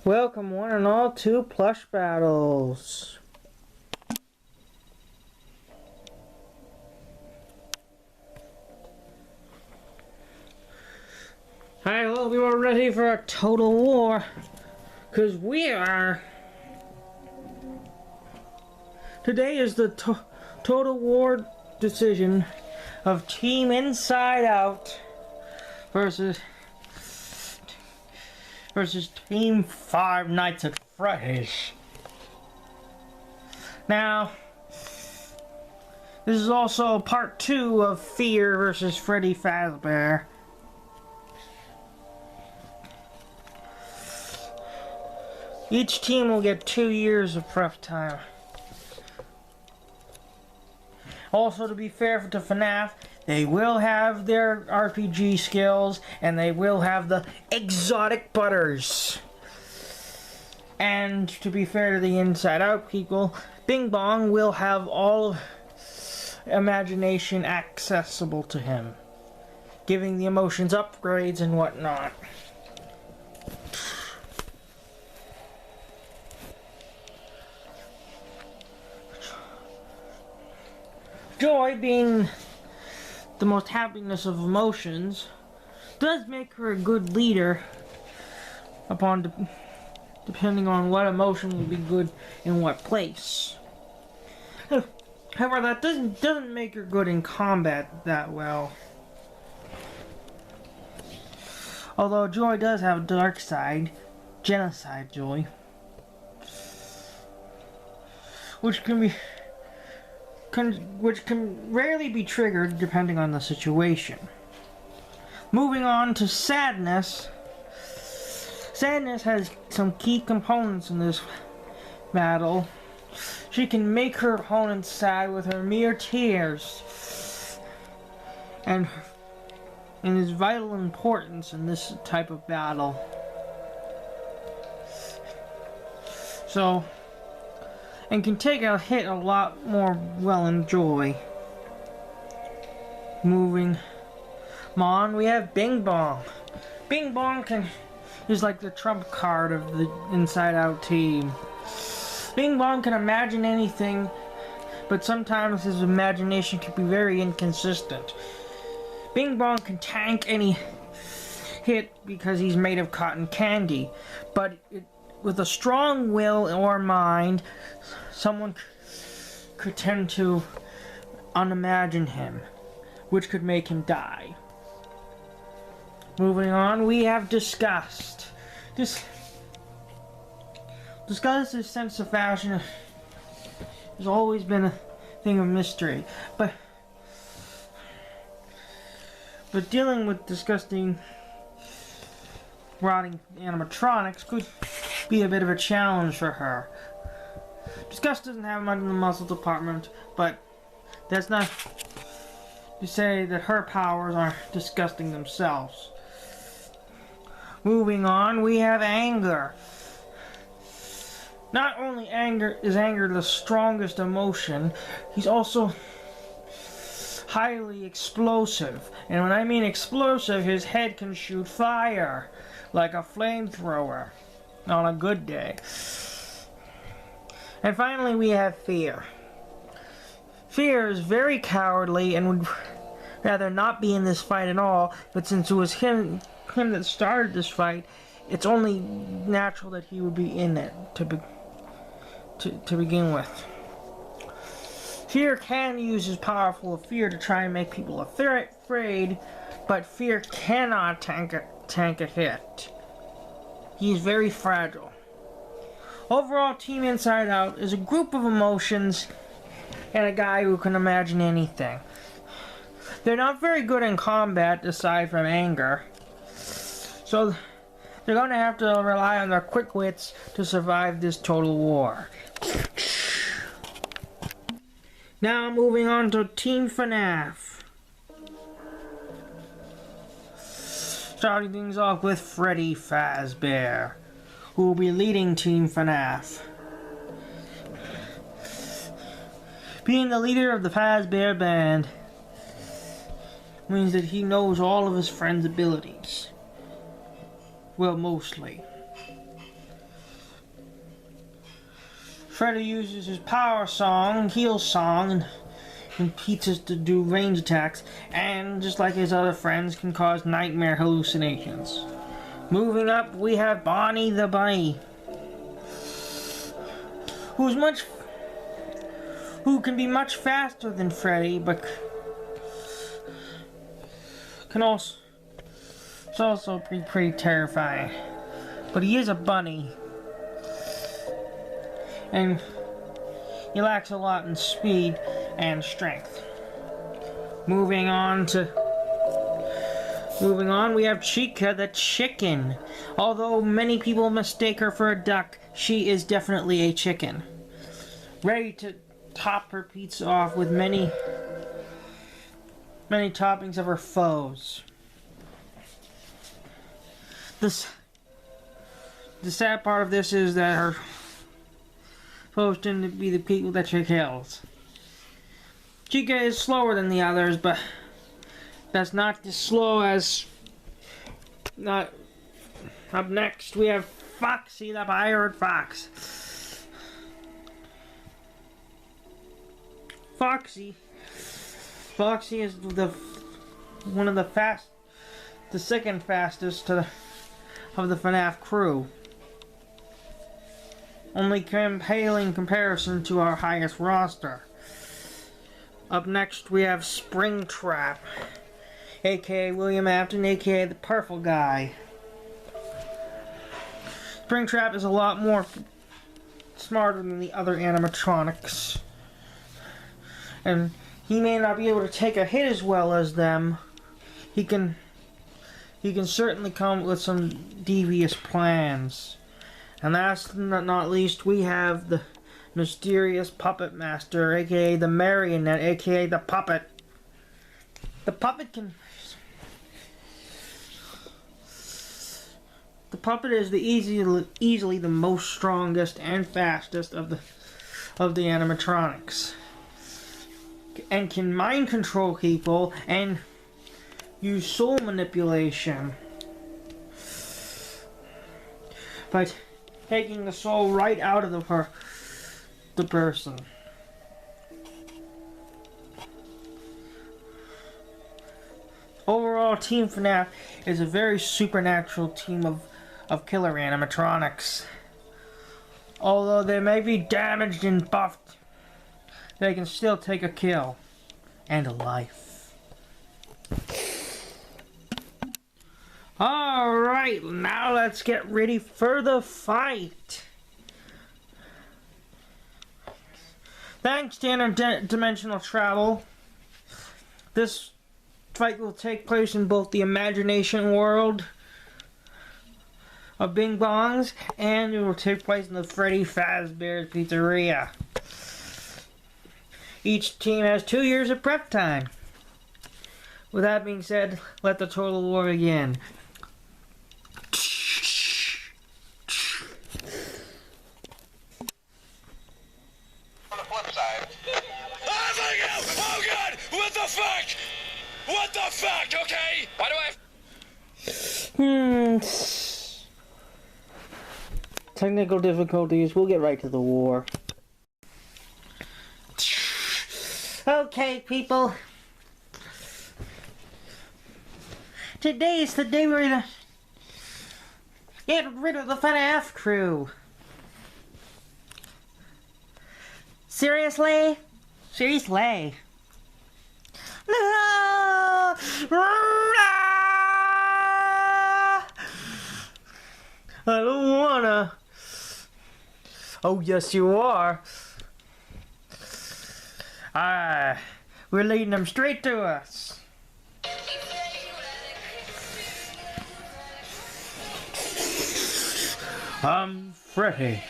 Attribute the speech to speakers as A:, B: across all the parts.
A: Welcome one and all to Plush Battles. Hi, well, we were ready for a total war. Because we are. Today is the total war decision of Team Inside Out versus Team Five Nights at Freddy's. Now, this is also part 2 of Fear versus Freddy Fazbear. Each team will get 2 years of prep time. Also, to be fair to FNAF, they will have their RPG skills, and they will have the exotic butters. And to be fair to the Inside Out people, Bong will have all imagination accessible to him, giving the emotions upgrades and whatnot. Joy, being the most happiness of emotions, does make her a good leader depending on what emotion will be good in what place. However, that doesn't make her good in combat that well. Although Joy does have a dark side, genocide Joy, which can rarely be triggered depending on the situation. Moving on to Sadness. Sadness has some key components in this battle. She can make her opponents sad with her mere tears, and is vital importance in this type of battle. And can take a hit a lot more well in Joy. Moving on, we have Bing Bong. Bing Bong is like the trump card of the Inside Out team. Bing Bong can imagine anything, but sometimes his imagination can be very inconsistent. Bing Bong can tank any hit because he's made of cotton candy, but with a strong will or mind, someone could tend to unimagine him, which could make him die. Moving on, we have Disgust. Disgust's sense of fashion has always been a thing of mystery, but dealing with disgusting, rotting animatronics could be a bit of a challenge for her. Disgust doesn't have much in the muscle department, but that's not to say that her powers aren't disgusting themselves. Moving on, we have Anger. Not only is anger the strongest emotion, he's also highly explosive. And when I mean explosive, his head can shoot fire like a flamethrower on a good day. And finally, we have Fear. Fear is very cowardly and would rather not be in this fight at all, but since it was him that started this fight, it's only natural that he would be in it to begin with. Fear can use his powerful fear to try and make people afraid, but Fear cannot tank a hit. He is very fragile. Overall, Team Inside Out is a group of emotions and a guy who can imagine anything. They're not very good in combat aside from Anger, so they're going to have to rely on their quick wits to survive this total war. Now moving on to Team FNAF. Starting things off with Freddy Fazbear, who will be leading Team FNAF. Being the leader of the Fazbear band means that he knows all of his friends' abilities. Well, mostly. Freddy uses his power song, heal song, and pizzas to do range attacks, and just like his other friends, can cause nightmare hallucinations. Moving up, we have Bonnie the Bunny, who can be much faster than Freddy, but can also be pretty terrifying. But he is a bunny, and he lacks a lot in speed and strength. Moving on, we have Chica the chicken. Although many people mistake her for a duck, she is definitely a chicken. Ready to top her pizza off with many toppings of her foes. The sad part of this is that her foes tend to be the people that she kills. Chica is slower than the others, but that's not as slow as... Not... Up next, we have Foxy the Pirate Fox. Foxy is the second fastest of the FNAF crew. Only pale in comparison to our highest roster. Up next, we have Springtrap, aka William Afton, aka the Purple Guy. Springtrap is a lot more smarter than the other animatronics, and he may not be able to take a hit as well as them. He can certainly come up with some devious plans. And last but not least, we have the mysterious puppet master, aka the marionette, aka the puppet. The puppet is easily the most strongest and fastest of the animatronics, and can mind control people and use soul manipulation by taking the soul right out of the person. Overall, Team FNAF is a very supernatural team of killer animatronics. Although they may be damaged and buffed, they can still take a kill and a life. Alright, now let's get ready for the fight. Thanks to interdimensional travel, this fight will take place in both the imagination world of Bing Bong's, and it will take place in the Freddy Fazbear's pizzeria. Each team has 2 years of prep time. With that being said, let the total war begin.
B: On the flip side. Oh god! What the fuck? What the fuck, okay? Why do I...
A: Technical difficulties, we'll get right to the war. Okay, people. Today is the day we're gonna get rid of the FNAF crew. Seriously? Seriously? No! I don't wanna. Oh, yes, you are. We're leading them straight to us. I'm Freddy.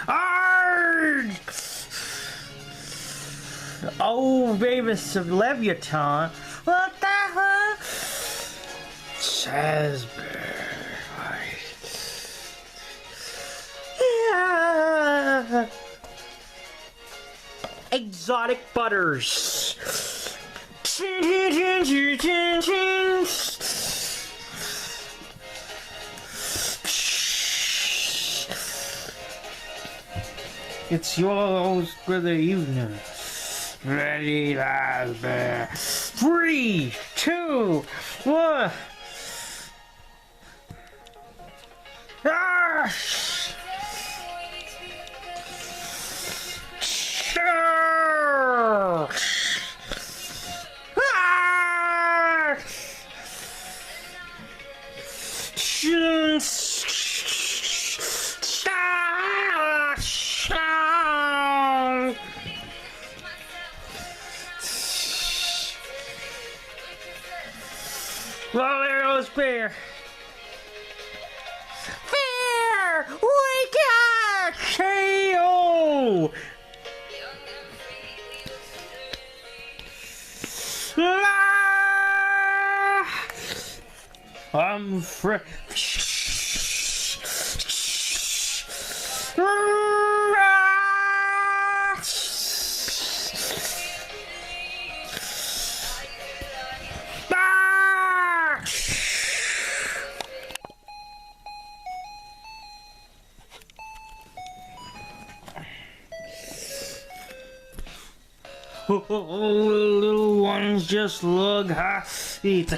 A: Arrgh! Oh, famous of Leviathan. What the hell? Fazbear. Yeah. Exotic butters. It's yours for the evening. Freddy Fazbear. 3, 2, 1. Ah! Sure. Ah! Well, there goes Bear. Bear! Wake up! KO! I'm Fred. Oh, little ones just look high. Eat the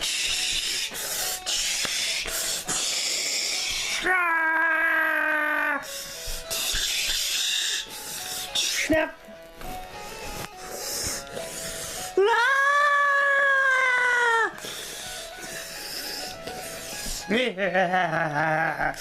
A: snap. Yeah.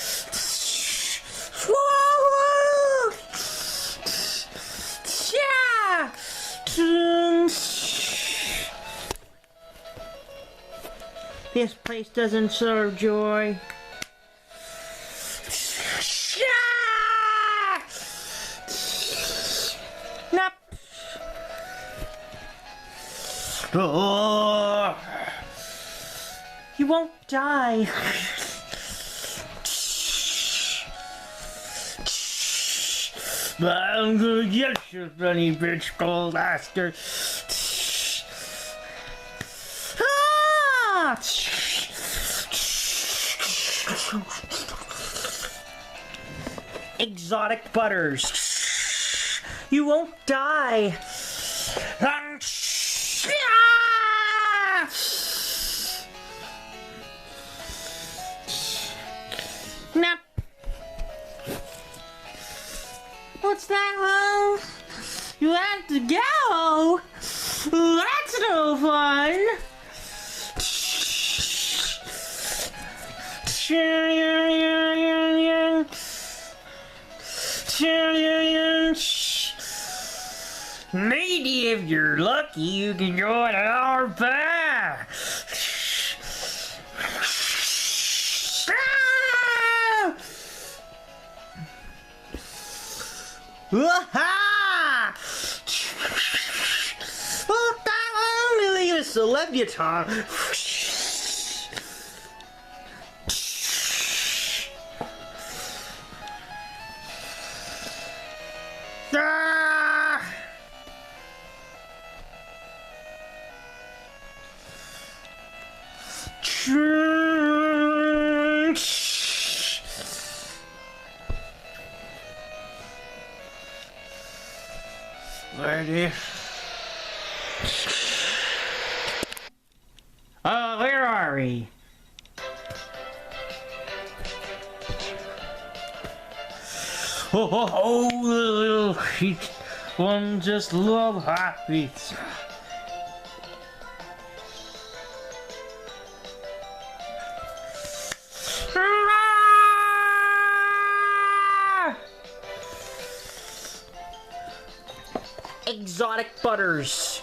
A: This place doesn't serve joy. Nope. Oh. You won't die. I'm gonna get you, funny bitch, gold bastard. Ah! Exotic butters. You won't die. Nope. What's that, Lo? You have to go? That's no fun. Maybe if you're lucky, you can join our band. Aha! Oh, I'm really a celebuton. Ah! Ready? Where are we? Oh, little feet. One just love hot beats. Exotic butters.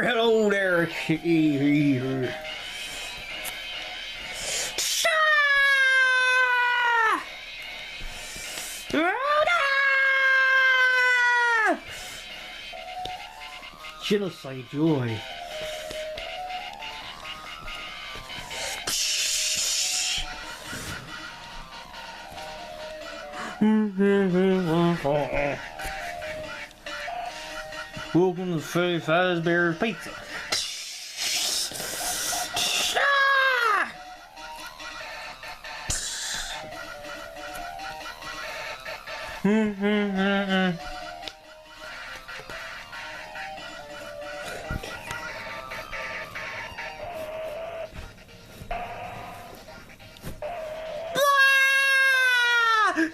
A: Hello there. Genocide joy. Welcome to Freddy Fazbear's Pizza.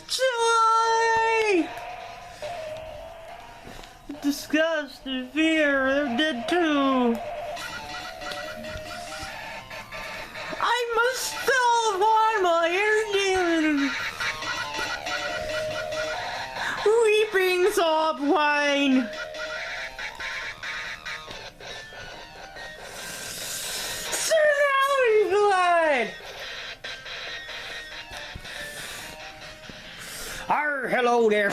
A: Joy! Disgust and fear, they're dead too. I must still find my ending. Weeping sob wine. Surrounding blood. Hello there.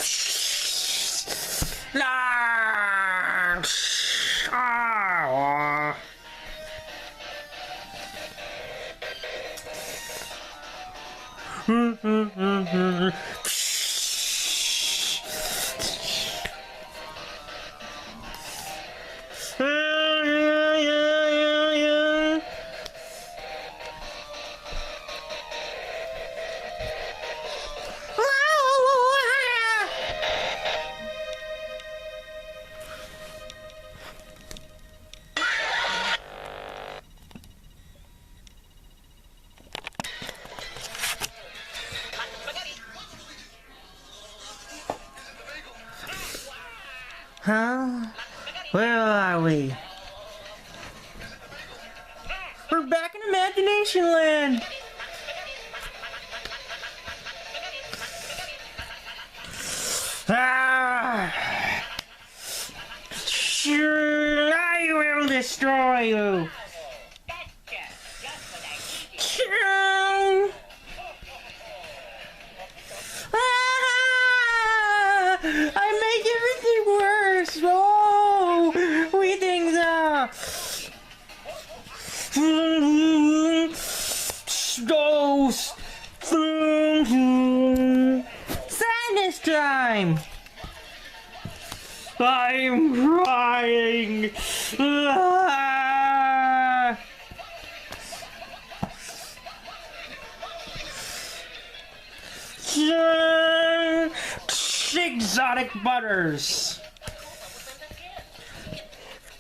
A: Huh? Where are we? We're back in Imagination Land! Sure, I will destroy you! I make everything worse! Oh! We think sadness time! I'm crying! Exotic butters.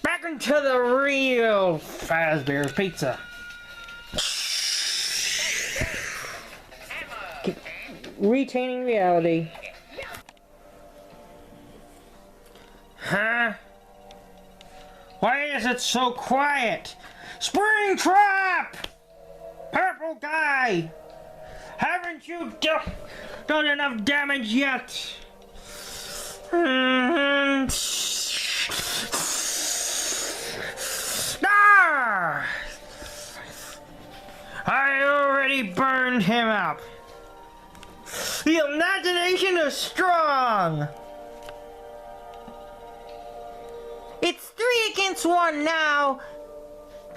A: Back into the real Fazbear's Pizza. Retaining reality. Huh? Why is it so quiet? Springtrap! Purple guy! Haven't you done enough damage yet? Ah! I already burned him up. The imagination is strong. It's 3 against 1 now.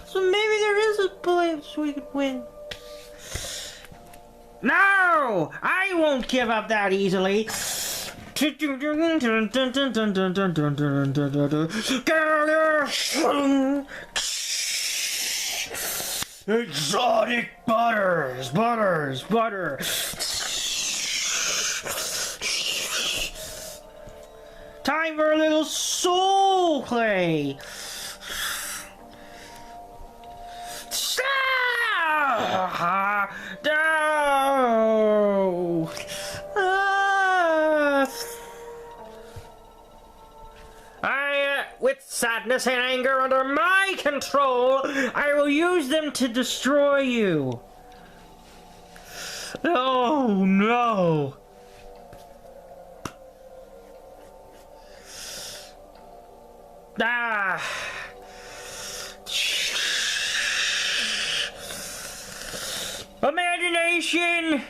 A: So maybe there is a place we could win. No! I won't give up that easily. Exotic butter. Time for a little soul play. No! With sadness and anger under my control, I will use them to destroy you. Oh no! Ah! Imagination!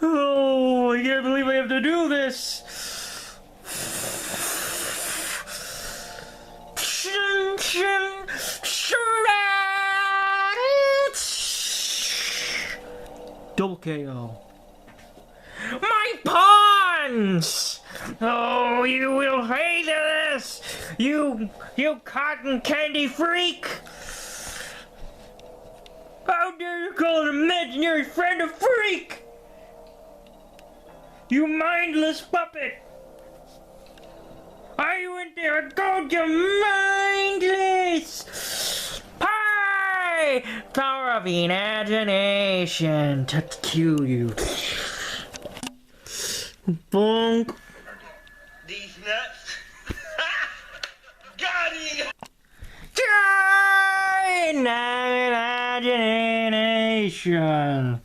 A: Oh, I can't believe I have to do this! Double KO. My paw! friends! Oh, you will hate this! You cotton candy freak! How dare you call an imaginary friend a freak? You mindless puppet! Are you in there? Go, you mindless! Pie! Power of imagination to kill you. Bong.
B: These nuts. Got him!
A: Imagination.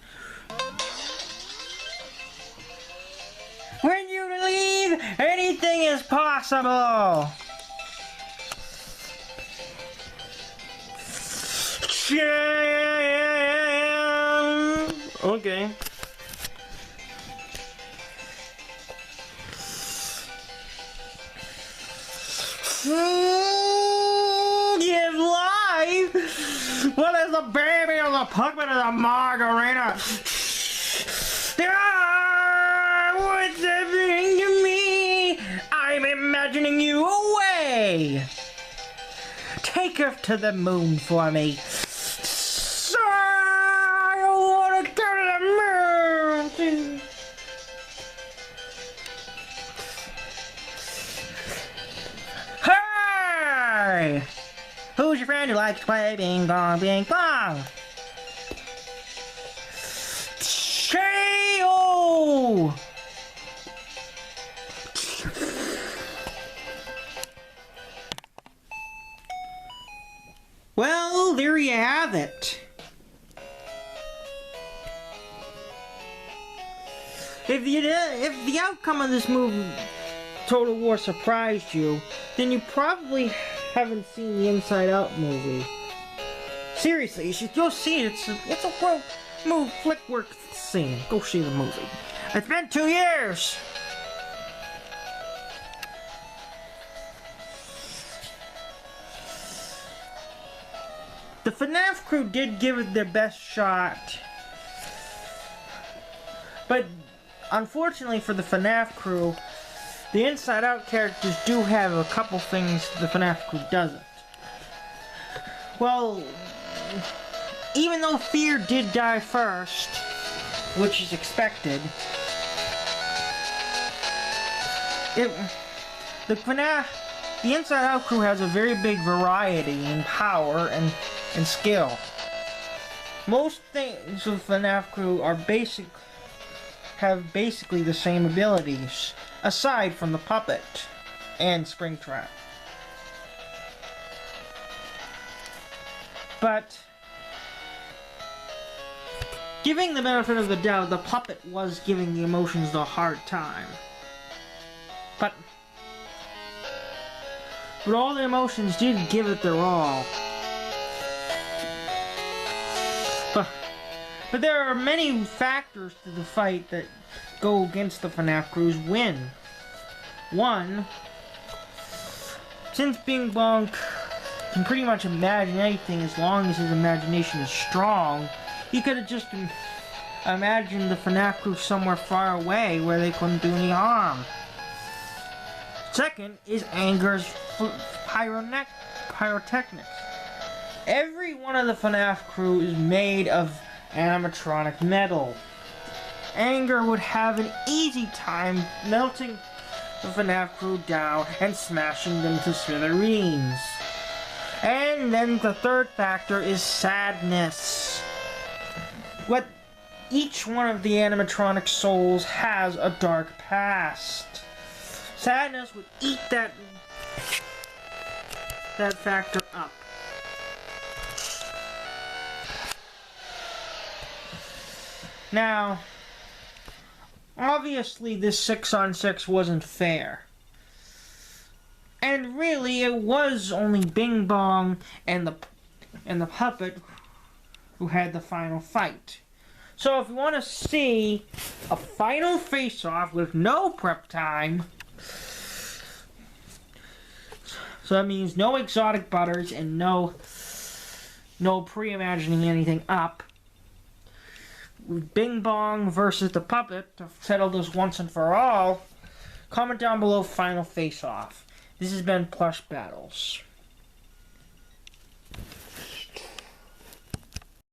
A: When you believe anything is possible. Okay. Give life. What is the baby of the puppet of the margarita? What's happening to me? I'm imagining you away. Take her to the moon for me. Sir, I want to go to the moon. Hey! Who's your friend who likes to play bing bong, bing bong? Sheo! Well, there you have it. If the outcome of this movie, Total War, surprised you, then you probably haven't seen the Inside Out movie. Seriously, you should go see it. It's a world move flick worth seeing. Go see the movie. It's been 2 years. The FNAF crew did give it their best shot, but unfortunately for the FNAF crew, the Inside Out characters do have a couple things the FNAF crew doesn't. Well, even though Fear did die first, which is expected, the Inside Out crew has a very big variety in power and skill. Most things of FNAF crew are have basically the same abilities, aside from the puppet and Springtrap. But giving the benefit of the doubt, the puppet was giving the emotions the hard time. But all the emotions did give it their all. But there are many factors to the fight that go against the FNAF crew's win. One, since Bing Bong can pretty much imagine anything as long as his imagination is strong, he could have just imagined the FNAF crew somewhere far away where they couldn't do any harm. Second is Anger's pyrotechnics. Every one of the FNAF crew is made of animatronic metal. Anger would have an easy time melting the FNAF crew down and smashing them to smithereens. And then the third factor is sadness. Each one of the animatronic souls has a dark past. Sadness would eat that factor up. Now, obviously this 6-on-6 wasn't fair. And really, it was only Bing Bong and the puppet who had the final fight. So if you want to see a final face-off with no prep time, so that means no exotic butters and no pre-imagining anything up, Bing Bong versus the puppet to settle this once and for all, Comment down below final face-off. This has been Plush Battles.